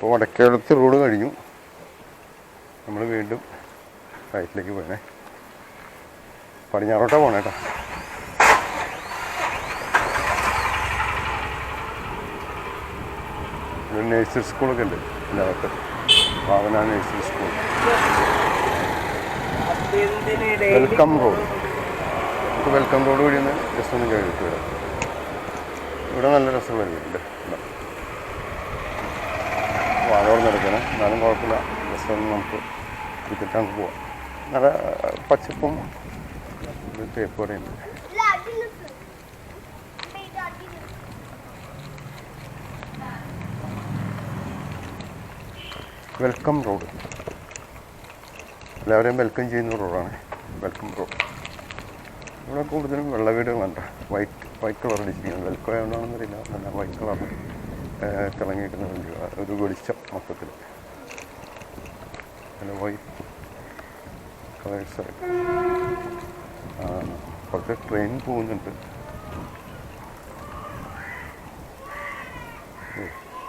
അപ്പോൾ വടക്കേടത്ത് റോഡ് കഴിഞ്ഞു. നമ്മൾ വീണ്ടും റൈറ്റിലേക്ക് പോയേ. പടിഞ്ഞാറോട്ടാണ് പോകണേ കേട്ടോ. ഒരു നേഴ്സറി സ്കൂളൊക്കെ ഉണ്ട് ഇതിനകത്ത്. ഭാവന നേഴ്സറി സ്കൂൾ. Welcome road. നമുക്ക് വെൽക്കം റോഡ് വഴി ഒന്ന് ജസ്റ്റ് ഒന്ന് കഴിഞ്ഞിട്ട് വരാം. ഇവിടെ നല്ല രസമുള്ള വീടുണ്ട്. വാഴോട് നടക്കണേ, എന്നാലും കുഴപ്പമില്ല. ജസ്റ്റ് ഒന്ന് നമുക്ക് ടിക്കറ്റ് നമുക്ക് പോവാം. നല്ല പച്ചപ്പും തേപ്പ് കടയുണ്ട്. വെൽക്കം റോഡ്, എല്ലാവരെയും വെൽക്കം ചെയ്യുന്ന റോഡാണ് വെൽക്കം റോഡ്. ഇവിടെ കൂടുതലും വെള്ള വീടുകളുണ്ട്. വൈറ്റ് കളർ അടിച്ചിരിക്കുന്നത്. വെൽക്കം ആയതുകൊണ്ടാണെന്നറിയില്ല, നല്ല വൈറ്റ് കളറിൽ തിളങ്ങിയിരിക്കുന്ന ഒരു വെളിച്ചം മൊത്തത്തിൽ. നല്ല വൈറ്റ് കളേഴ്സായിട്ട്. കുറച്ച് ട്രെയിൻ പോകുന്നുണ്ട്.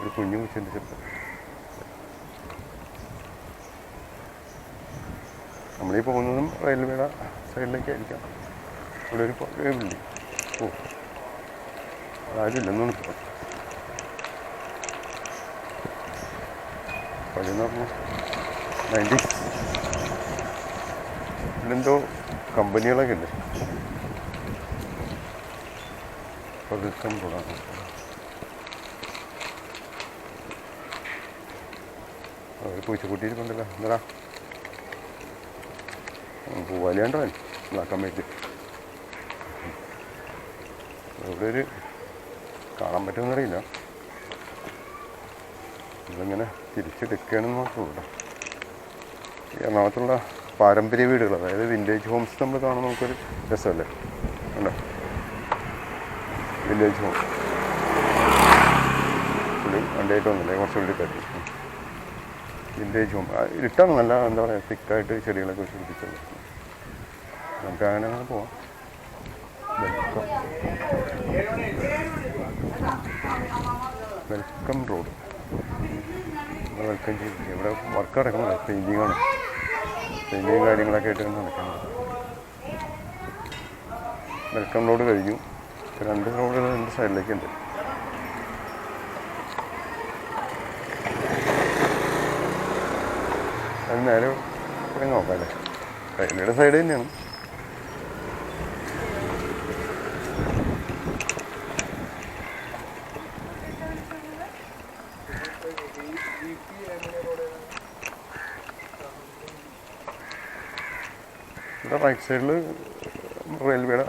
ഒരു കുഞ്ഞു കൊച്ചിൻ്റെ ചെറുപ്പം. നമ്മളീ പോകുന്നതും റെയിൽവേയുടെ സൈഡിലേക്കായിരിക്കാം. ഇവിടെ ഒരു പഴയ ബിൽഡിംഗ്. ആരുമില്ലെന്ന് തോന്നിപ്പോ. പഴയെന്ന് പറഞ്ഞാൽ 90s. ഇവിടെന്തോ കമ്പനികളൊക്കെ ഉണ്ട്. പ്രദേശം കൂടാണ്. അവർ പൂച്ചക്കുട്ടിയിരിക്കുന്നുണ്ടല്ലോ. എന്താ പൂവാലിയാണ്ടോ നോക്കാൻ വേണ്ടി. ഇവിടെ ഒരു കാണാൻ പറ്റുമെന്നറിയില്ല. ഇതിങ്ങനെ തിരിച്ചെടുക്കുകയാണെന്ന് മാത്രമേ. എറണാകുളത്തുള്ള പാരമ്പര്യ വീടുകൾ, അതായത് വിൻറ്റേജ് ഹോംസ് നമ്മൾ കാണുമ്പോൾ നമുക്കൊരു രസമല്ലേ. അല്ലേ, വില്ലേജ് ഹോം. പുള്ളി വണ്ടിയായിട്ട് വന്നില്ലേ, കുറച്ച് വീട് കയറ്റി. വിൻറ്റേജ് ഹോം ഇരുട്ടാണ്. നല്ല എന്താ പറയുക, തിക്കായിട്ട് ചെടികളൊക്കെ വെച്ച് പിടിപ്പിച്ചത്. നമുക്ക് അങ്ങനെ പോവാം. Welcome road. വെൽക്കം ചെയ്ത് ഇവിടെ വർക്ക് നടക്കുന്നത്. പെയിൻറ്റിങ്ങാണ്. പെയിൻറ്റിങ് കാര്യങ്ങളൊക്കെ ആയിട്ട് നടക്കുന്നത്. വെൽക്കം റോഡ് കഴിഞ്ഞു. രണ്ട് റോഡുകൾ രണ്ട് സൈഡിലേക്കുണ്ട്. അത് നേരെ നോക്കാം അല്ലേ. റെയിൽവേയുടെ സൈഡ് തന്നെയാണ്. ഇവിടെ റൈറ്റ് സൈഡിൽ റെയിൽവേയുടെ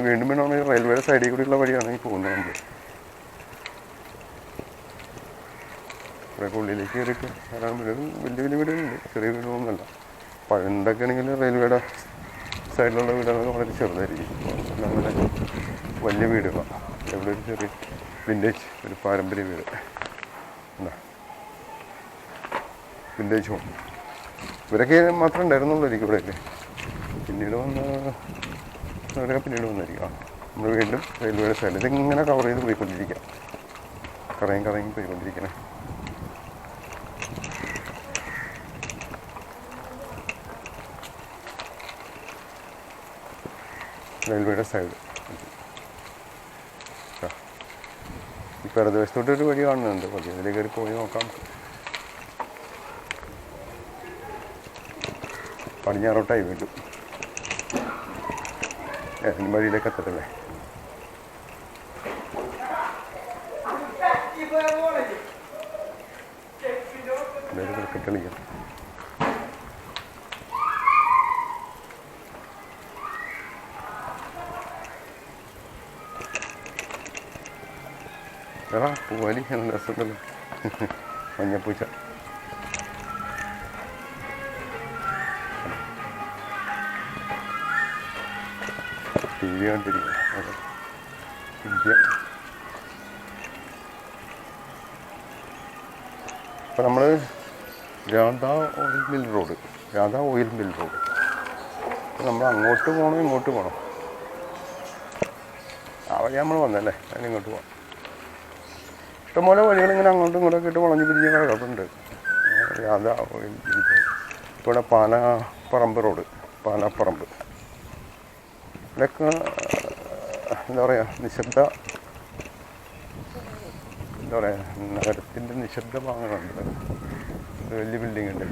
വീണ്ടും വീണ്ടും റെയിൽവേയുടെ സൈഡിൽ കൂടിയുള്ള വഴിയാണ് ഈ പോകുന്നത്. നമ്മൾ ഇവിടെ ഉള്ളിലേക്ക് കയറിയിട്ട് വരാൻ പറ്റും. വലിയ വലിയ വീടുകളുണ്ട്, ചെറിയ വീടുകളൊന്നുമല്ല. പണ്ടൊക്കെ ആണെങ്കിൽ റെയിൽവേയുടെ സൈഡിലുള്ള വീടുകളൊക്കെ വളരെ ചെറുതായിരിക്കും. അങ്ങനെ വലിയ വീടുകളാണ്. ഇവിടെ ഒരു ചെറിയ വിൻറ്റേജ്, ഒരു പാരമ്പര്യ വീട്. എന്താ വിൻറ്റേജ് ഹോം. ഇവരൊക്കെ മാത്രമേ ഉണ്ടായിരുന്നുള്ളൂ ഇവിടെയൊക്കെ. പിന്നീട് അവരൊക്കെ പിന്നീട് വന്നിരിക്കുക. നമ്മൾ വീണ്ടും റെയിൽവേയുടെ സൈഡിൽ ഇതിങ്ങനെ കവർ ചെയ്ത് പോയിക്കൊണ്ടിരിക്കുക. കറങ്ങി പോയിക്കൊണ്ടിരിക്കണേ. റെയിൽവേയുടെ സൈഡ്. ഇപ്പോൾ ഇടതുവശത്തോട്ട് ഒരു വഴി കാണുന്നുണ്ട്. പതിയെ അതിലേക്ക് കയറി പോയി നോക്കാം. പടിഞ്ഞാറോട്ടായി വീണ്ടും ഏതെങ്കിലും വഴിയിലേക്ക് എത്തട്ടല്ലേ. ക്രിക്കറ്റ് കളിക്കാം. പൂവാലി നല്ല രസമുണ്ടല്ലോ. മഞ്ഞപ്പൂച്ച. TV കണ്ടിരിക്കും. ഇന്ത്യ. ഇപ്പം നമ്മൾ രാധാ ഓയിൽ മിൽ റോഡ്. നമ്മൾ അങ്ങോട്ട് പോകണോ ഇങ്ങോട്ട് പോകണം? ആ വഴി നമ്മൾ വന്നല്ലേ, അതിന് ഇങ്ങോട്ട് പോകാം. ഇഷ്ടംപോലെ വഴികൾ ഇങ്ങനെ അങ്ങോട്ടും ഇങ്ങോട്ടൊക്കെ ഇട്ട് വളഞ്ഞു പിരിഞ്ഞ് കിടക്കുന്നുണ്ട്. അതാ ഇവിടെ പാലാപ്പറമ്പ് റോഡ്, പാലാപ്പറമ്പ് ഇവിടെയൊക്കെ എന്താ പറയുക, എന്താ പറയുക, നഗരത്തിൻ്റെ നിശബ്ദ ഭാഗങ്ങളുണ്ട്. വലിയ ബിൽഡിംഗ് ഉണ്ട്.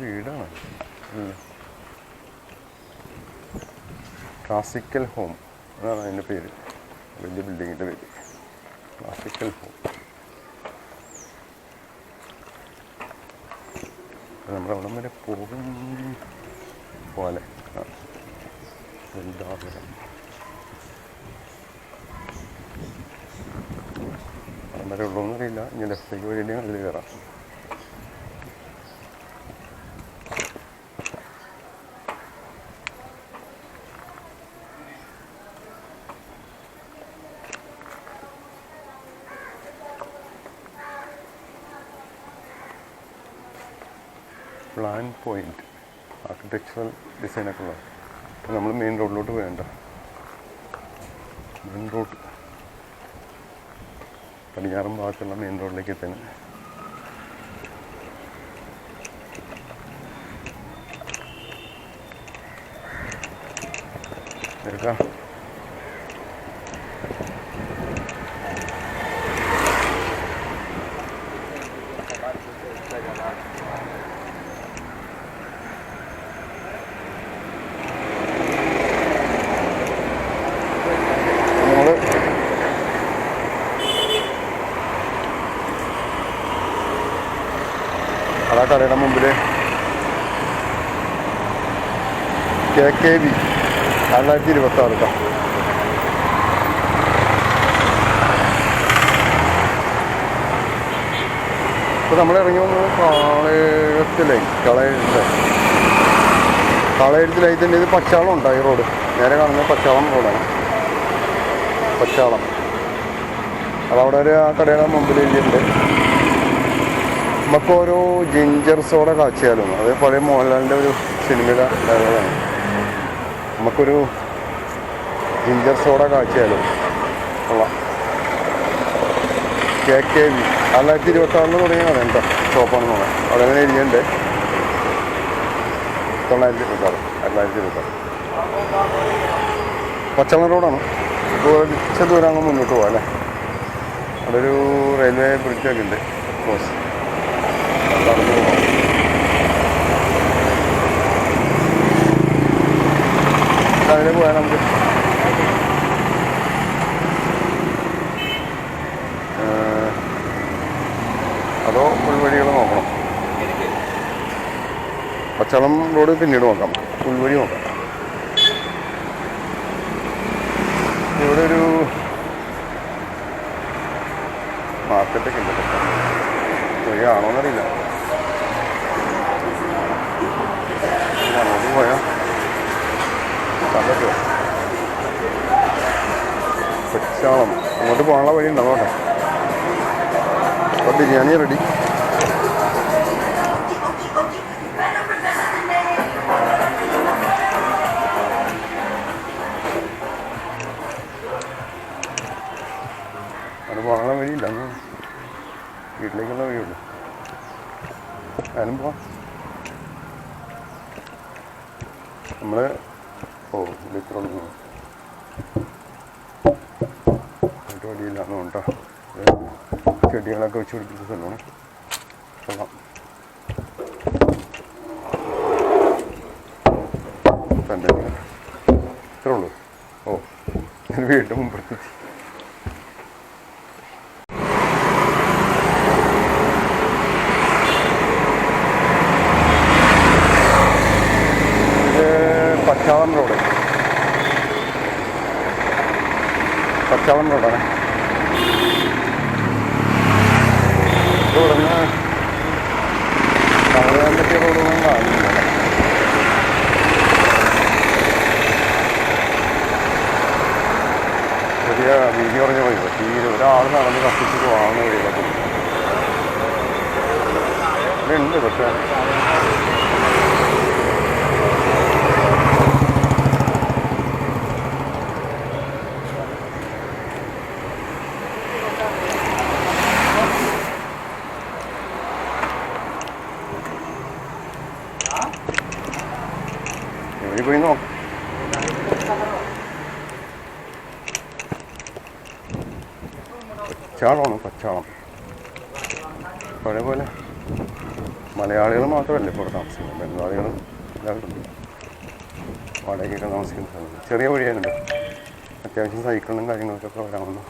വീടാണ് ക്ലാസിക്കൽ ഹോം അതാണ് അതിൻ്റെ പേര്. വലിയ ബിൽഡിങ്ങിൻ്റെ പേര് ക്ലാസിക്കൽ ഹോം. നമ്മളവിടം വരെ പോകും പോലെ വലുതാകണം. അവിടെ വരെ ഉള്ളൂന്നറിയില്ല. ഇനി ലെഫ്റ്റേക്ക് വഴിയുണ്ടെങ്കിൽ അതിൽ കയറാം. പ്ലാൻ പോയിന്റ് ആർക്കിടെക്ചറൽ ഡിസൈനൊക്കെ ഉള്ളത്. അപ്പോൾ നമ്മൾ മെയിൻ റോഡിലോട്ട് വേണ്ട. മെയിൻ റോഡ് പടിഞ്ഞാറൻ ഭാഗത്തുള്ള മെയിൻ റോഡിലേക്ക് എത്തുന്നു. എടുക്കാം. അതാ കടയുടെ മുമ്പിൽ KKV 2026 കേട്ടോ. ഇപ്പോൾ നമ്മൾ ഇറങ്ങി വന്നത് കാളയത്തിലായി തന്നെ. ഇത് പച്ചാളം ഉണ്ടായി റോഡ്. നേരെ കാണുന്നത് പച്ചാളം റോഡാണ്. പച്ചാളം അതവിടെ ഒരു ആ കടയുടെ മുമ്പിൽ ഇല്ലുണ്ട്. നമുക്കൊരു ജിഞ്ചർ സോഡ കാച്ചിയാലും, അത് പഴയ മോഹൻലാലിൻ്റെ ഒരു സിനിമയുടെ ഡയലോഗാണ്. നമുക്കൊരു ജിഞ്ചർ സോഡ കാച്ചിയാലും കൊള്ളാം. KKV 2026 തുടങ്ങിയ കഥ കേട്ടോ. ഷോപ്പാണെന്ന് പറയാം. അതങ്ങനെ എഴുതിയുണ്ട് 2026. പച്ചമല റോഡാണ്. കുറച്ച് ദൂരം അങ്ങ് മുന്നോട്ട് പോകാം അല്ലേ. അവിടെ ഒരു റെയിൽവേ ബ്രിഡ്ജൊക്കെ ഉണ്ട്. ക്രോസ് നടന്നു പോകാം. അതിന് പോയാൽ നമുക്ക് അതോ ഉൾവഴികൾ നോക്കണം. പച്ചാളം റോഡ് പിന്നീട് നോക്കാം. ഉൾവഴി നോക്കാം. ഇവിടെ ഒരു മാർക്കറ്റൊക്കെ ഉണ്ട്. വഴിയാണോന്നറിയില്ല. അങ്ങോട്ട് പോയാൽ കണ്ടോ പച്ചാളം അങ്ങോട്ട് പോകാനുള്ള വഴി ഉണ്ടോ നോട്ടെ. അപ്പോൾ ബിരിയാണി റെഡി. അത് പോകാനുള്ള വഴിയില്ല. വീട്ടിലേക്കുള്ള വഴിയുള്ളൂ. ഞാനും പോവാം. നമ്മൾ ഇത്ര വഴിയില്ലാന്ന് കേട്ടോ. ചെടികളൊക്കെ വെച്ച് പിടിപ്പിച്ച സ്ഥലമാണ്. കൊള്ളാം. തന്നെ ഇത്രേ ഉള്ളൂ. വീണ്ടും മുമ്പെത്തി. പച്ചാളം റോഡാണ്. ഇവിടെ നിന്ന് കാണാൻ പറ്റിയ റോഡൊന്നും കാണുന്നില്ല. ചെറിയ വീതി കുറഞ്ഞ വഴി. തീരെ ഒരാൾ നടന്ന് കത്തിച്ച് പോകാവുന്ന വഴികളൊക്കെ ഉണ്ട്. പക്ഷേ വഴി പോയി നോക്കാം. പച്ചാളമാണ്, പച്ചാളം. പഴയ പോലെ മലയാളികൾ മാത്രമല്ല ഇപ്പോൾ താമസിക്കുന്നത്, ബംഗാളികളും എല്ലാവരും ഉണ്ട്. വാടകയ്ക്കൊക്കെ താമസിക്കുന്ന സ്ഥലം. ചെറിയ വഴിയാണല്ലോ, അത്യാവശ്യം സൈക്കിളും കാര്യങ്ങളൊക്കെ വരാമെന്ന്.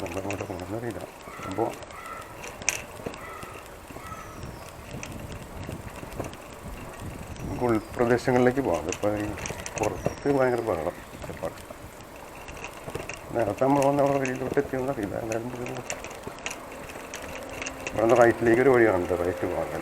നമ്മളങ്ങോട്ട് പോകണമെന്നറിയില്ല. അപ്പോൾ നമുക്ക് ഉൾപ്രദേശങ്ങളിലേക്ക് പോകാം. അതിപ്പോൾ ഈ പുറത്ത് ഭയങ്കര ബഹളം ഏർപ്പാട്. നേരത്തെ നമ്മൾ വന്ന അവിടെ വഴിയിലോട്ട് എത്തിയെന്നറിയില്ല. എന്തായാലും ഇവിടെ റൈറ്റിലേക്ക് ഒരു വഴിയാണുണ്ട്, റൈറ്റ് പോകാൻ.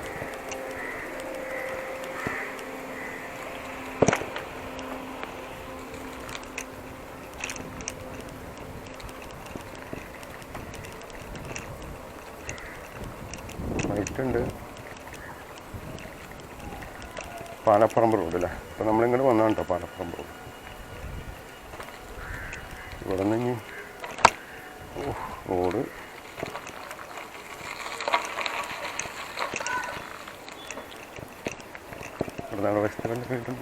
റൈറ്റുണ്ട്. പാലപ്പറമ്പ് റോഡ് അല്ലേ. അപ്പോൾ നമ്മളിങ്ങോട്ട് വന്നതാണ് കേട്ടോ, പാലപ്പറമ്പ് റോഡ്. ഇവിടെ നിന്ന് ഇനി റോഡ് ഇവിടെ വശത്തിൻ്റെ വീണ്ടും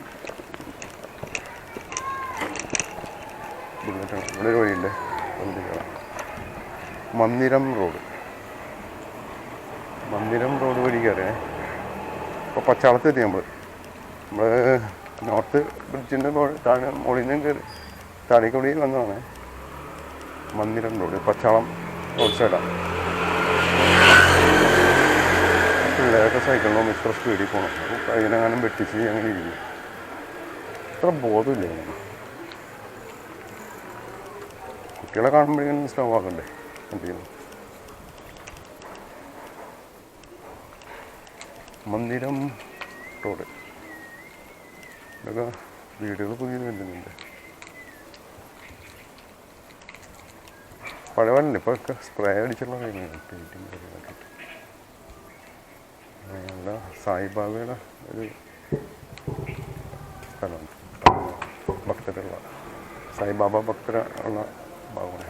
ബുള്ളറ്റാണ്. ഇവിടെ ഒരു വഴിയുണ്ട്, മന്ദിരം റോഡ്. മന്ദിരം റോഡ് വഴി കയറിയേ. ഇപ്പോൾ പച്ചാളത്ത് എത്തി നമ്മൾ നോർത്ത് ബ്രിഡ്ജിൻ്റെ താഴെ മുകളിൽ നിന്ന് കയറി താഴേക്കൂടി വന്നതാണ്. മന്ദിരം റോഡ് പച്ചാളം റോഡ് സൈഡാണ്. പിള്ളേരൊക്കെ സൈക്കിളിനോ ഇത്ര സ്പീഡിൽ പോകണം. അതിനെങ്ങാനും വെട്ടിച്ച് അങ്ങനെ ഇരിക്കും. ഇത്ര ബോധമില്ല. കുട്ടികളെ കാണുമ്പോഴേക്കും സ്ലോ ആക്കണ്ടേ എന്ത് ചെയ്യുന്നു. മന്ദിരം റോഡ്. ഇതൊക്കെ വീടുകൾ പുതിയത് വരുന്നുണ്ട്. പഴവല്ലേ ഇപ്പോൾ ഒക്കെ സ്പ്രേ അടിച്ചുള്ള കാര്യങ്ങളാണ്. പെയിൻറ്റിങ് കാര്യങ്ങളൊക്കെ. ഇവിടെ സായിബാബയുടെ ഒരു സ്ഥലമാണ്, ഭക്തരുള്ള സായിബാബ ഭക്തര ഉള്ള ഭാഗമാണ്.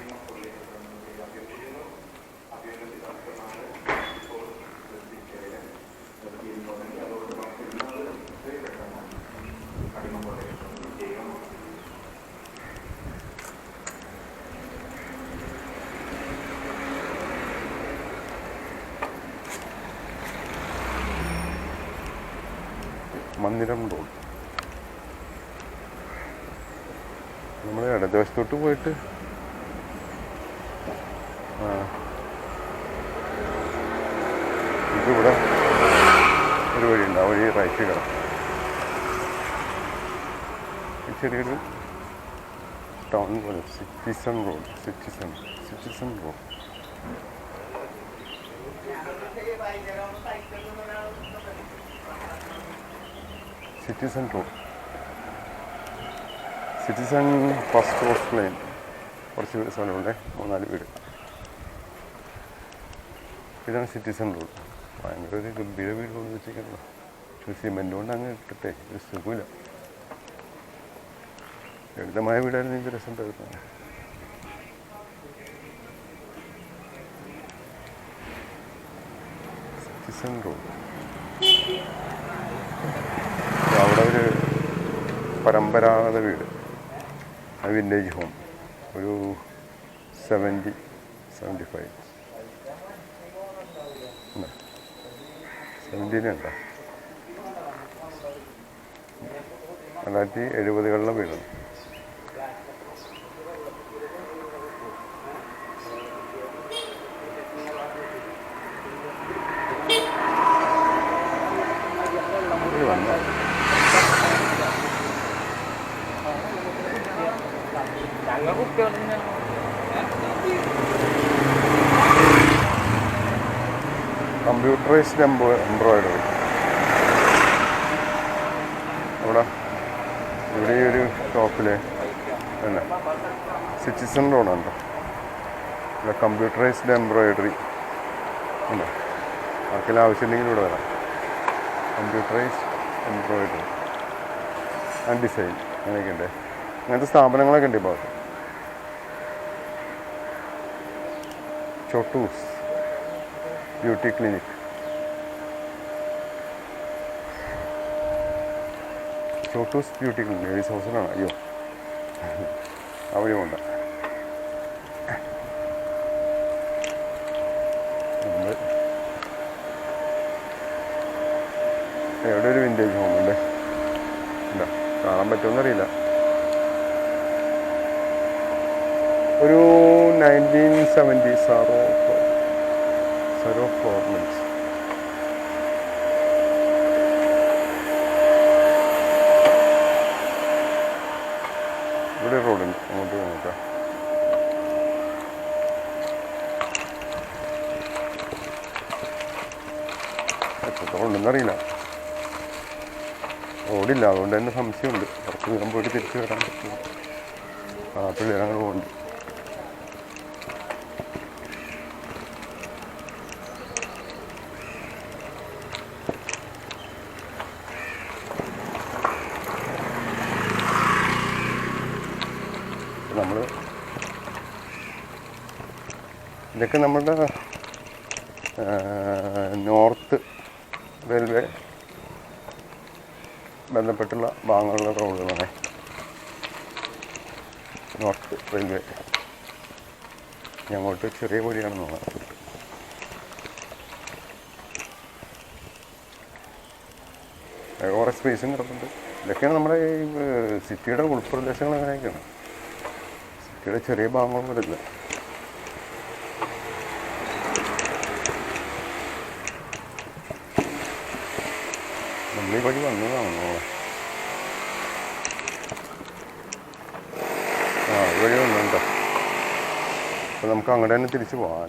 മന്ദിരം റോഡ്. നമ്മൾ ഇടതുവശത്തോട്ട് പോയിട്ട് ഇവിടെ ഒരു വഴിയുണ്ട്. ആ വഴി റൈറ്റ് കിടക്കും. ചെറിയൊരു ടൗൺ പോലെ citizen road. Citizen road. Citizen road. Citizen first cross line. കുറച്ച് സ്ഥലമുണ്ട്, 3-4 വീട്. ഇതാണ് സിറ്റിസൺ റോഡ്. ഭയങ്കര ഒരു ഗംഭീര വീട് കൊണ്ട് വെച്ചിരിക്കുന്നത്. പക്ഷേ സിമെൻ്റ് കൊണ്ട് അങ്ങ് ഇട്ടിട്ടേ ഒരു സുഖമില്ല. ലളിതമായ വീടായിരുന്നു എനിക്ക് രസം ഉണ്ടായിരുന്നത്. Citizen road. അവിടെ ഒരു പരമ്പരാഗത വീട്, വില്ലേജ് ഹോം. ഒരു 70-75 ഉണ്ടോ, 1970-കളിലെ വീടാണ്. Computerised embroidery. ഇവിടെ ഈ ഒരു ഷോപ്പിൽ അല്ല, സിറ്റിസൺ റോഡുണ്ടോ, ഇവിടെ കമ്പ്യൂട്ടറൈസ്ഡ് എംബ്രോയിഡറി ഉണ്ടോ. ആർക്കെല്ലാം ആവശ്യമുണ്ടെങ്കിൽ ഇവിടെ വരാം. കമ്പ്യൂട്ടറൈസ്ഡ് എംബ്രോയിഡറി ആൻഡ് ഡിസൈൻ അങ്ങനെയൊക്കെ ഉണ്ട്. അങ്ങനത്തെ സ്ഥാപനങ്ങളൊക്കെ ഉണ്ട് ഈ ഭാഗത്ത്. Chottus beauty clinic. Chottus beauty ladies ഹോസ്റ്റലാണ്. അയ്യോ അവിടെ ഉണ്ട്. നമ്മൾ എവിടെ ഒരു വിൻറ്റേജ് ഹോമുണ്ട്, എന്താ കാണാൻ പറ്റുമെന്നറിയില്ല. ഒരു 1970 സരോ ഫ്ലോർമെൻസ്. ഇവിടെ റോഡുണ്ട്, അങ്ങോട്ട് നോക്കാം. എത്രത്തോളം ഉണ്ടെന്നറിയില്ല, റോഡില്ല, അതുകൊണ്ട് തന്നെ സംശയമുണ്ട്. കുറച്ച് ദൂരം പോയിട്ട് തിരിച്ച് വരാൻ പറ്റും. ആ പിള്ളേർ അങ്ങനെ പോകുന്നുണ്ട്. നമ്മൾ ഇതൊക്കെ നമ്മുടെ നോർത്ത് റെയിൽവേ ബന്ധപ്പെട്ടുള്ള ഭാഗങ്ങളിലുള്ള റോഡുകളാണ്. നോർത്ത് റെയിൽവേ ഞങ്ങോട്ട് ചെറിയ വഴിയാണെന്ന് തോന്നുന്നത്. കുറേ സ്പേസും കിടപ്പുണ്ട്. ഇതൊക്കെയാണ് നമ്മുടെ ഈ സിറ്റിയുടെ ഉൾപ്രദേശങ്ങൾ. അങ്ങനെയൊക്കെയാണ് സിറ്റിയുടെ ചെറിയ ഭാഗങ്ങളും വരില്ല. നമ്മൾ ഈ വഴി വന്നതാണ് നമ്മളെ. ആ ഈ വഴി വന്നുണ്ടോ. അപ്പോൾ നമുക്ക് അങ്ങോട്ട് തന്നെ തിരിച്ച് പോകാം.